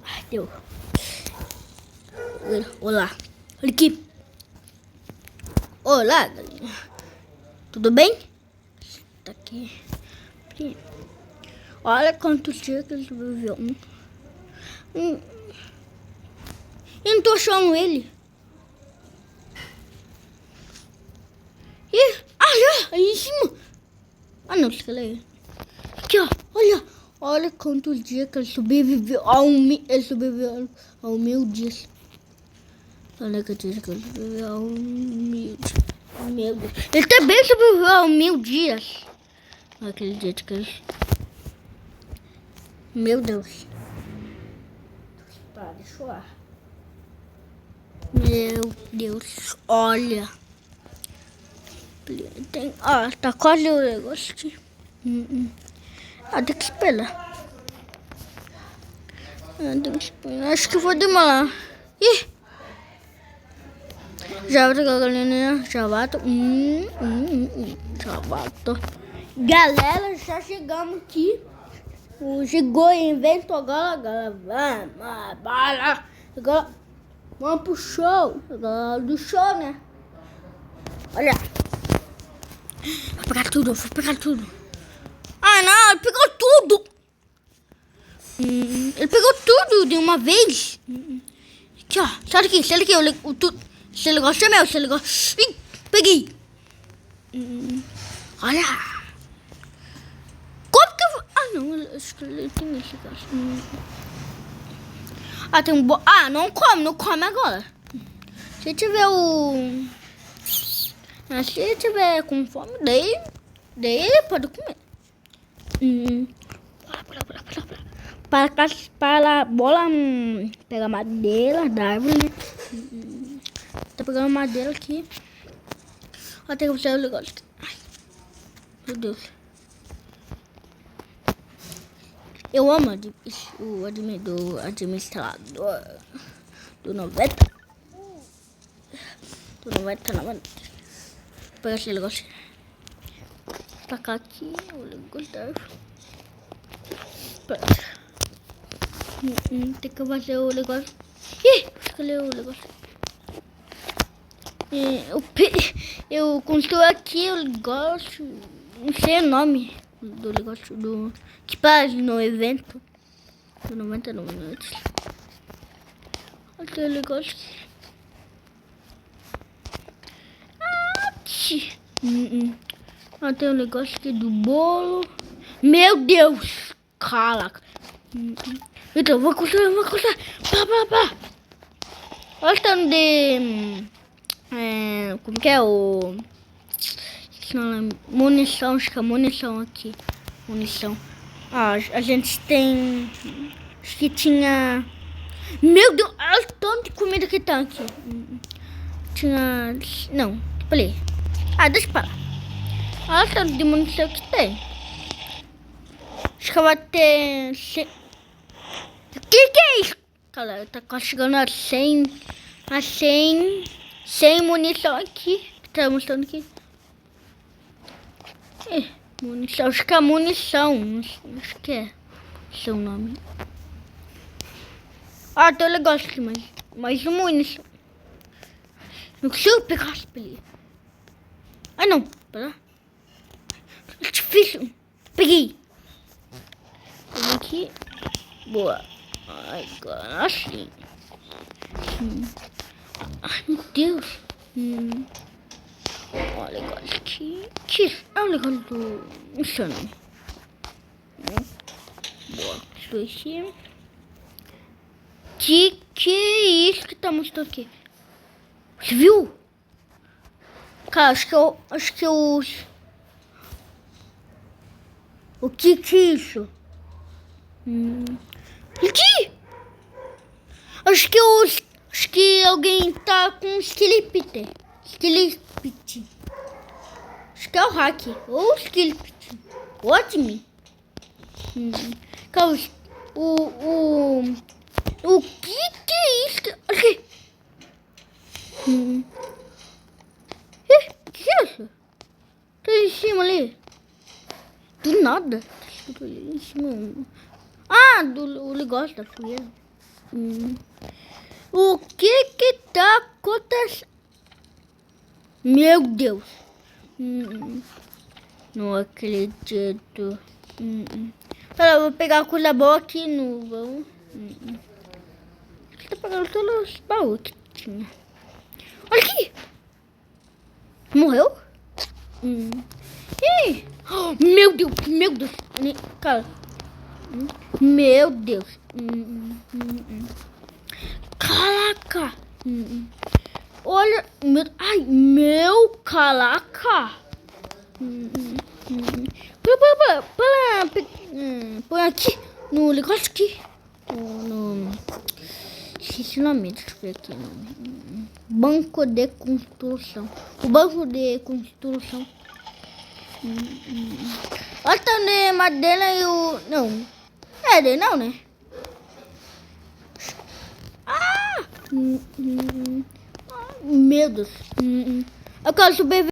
Ai, deu. Olá. Olha aqui. Olá, galerinha. Tudo bem? Tá aqui. Olha quantos dias que ele sobreviveu. Eu não tô achando ele. Ih, já, aí em cima. Ah, não, se calhar é ele. Aqui, ó, olha. Olha quantos dias que ele sobreviveu. Ele sobreviveu a 1000 dias. Olha que dias que ele sobreviveu a 1000 dias. Meu Deus. Ele também sobreviveu a 1000 dias. Aquele dia que ele... Meu Deus. Para, deixa eu lá. Meu Deus, olha. Tem, tá quase o negócio aqui. Tem que esperar. Tem que esperar. Acho que vou demorar. Ih! Já volto, galerinha. Já volto. Já volto. Galera, já chegamos aqui. Chegou o evento agora. Vamos. Agora vamos pro show. Agora do show, né? Olha. Vou pegar tudo. Ah, não, ele pegou tudo. Ele pegou tudo de uma vez. Aqui, ó. Sai daqui. Esse negócio é meu, esse negócio. Ih, peguei. Olha. Como que eu vou... Ah, não. Acho que ele tem esse negócio. Tem um... não come agora. Se tiver se tiver com fome, daí pode comer. Para a bola pegar madeira da árvore, né? Tá pegando madeira aqui. Tem que fazer o negócio. Ai, meu Deus. Eu amo o administrador do 90. Do 90. Vou pegar esse negócio. Tacar aqui o negócio da árvore. Tem que fazer o negócio. Ih, escolhi o negócio. Eu construí aqui o negócio. Não sei o nome do negócio do que faz no evento do 90 minutos. Olha o negócio. Tem um negócio aqui do bolo. Meu Deus! Caraca! Então, vou construir. Pá. Olha o tanto de... como que é o... Munição, acho que é munição aqui. A gente tem... Acho que tinha... Meu Deus, olha o tanto de comida que tá aqui. Tinha... Não, falei. Deixa pra lá. Olha o tanto de munição que tem. Acho que vai ter... O que é isso? Cara, tá quase chegando a 100 munição aqui. Tá mostrando aqui. Munição, acho que é munição. Acho que é seu nome. Tem um negócio aqui, mais uma munição. Não consigo pegar as pilhas. Não, pera. É difícil. Peguei aqui. Boa. Agora assim. Ai, meu Deus. Olha o negócio aqui. É o negócio do... Não sei o nome. Boa. Isso aqui. Que é isso que tá mostrando aqui? Você viu? Cara, acho que eu... O que é isso? Aqui! Acho que alguém tá com Skeleton. Acho que é o Hack. Ou o Skeleton. Ou admin. Calma. O que é isso? Aqui. Que é isso? Tá em cima ali. Do nada. Escrito ali em cima. Ah, o negócio da sujeira. O que tá acontecendo? Meu Deus. Não acredito. Pera, eu vou pegar a coisa boa aqui no baú. Tá pegando todos os baús que tinha. Olha aqui. Morreu? Ih. Meu Deus, meu Deus. Cara. Meu Deus. Caraca. Olha. Ai, meu caraca. Põe aqui. No negócio aqui. Esqueci o nome. Deixa eu ver aqui. Banco de construção. O banco de construção. Olha também madeira e o... Não. É dele não, né? Ah! Meu Deus. Eu quero subir.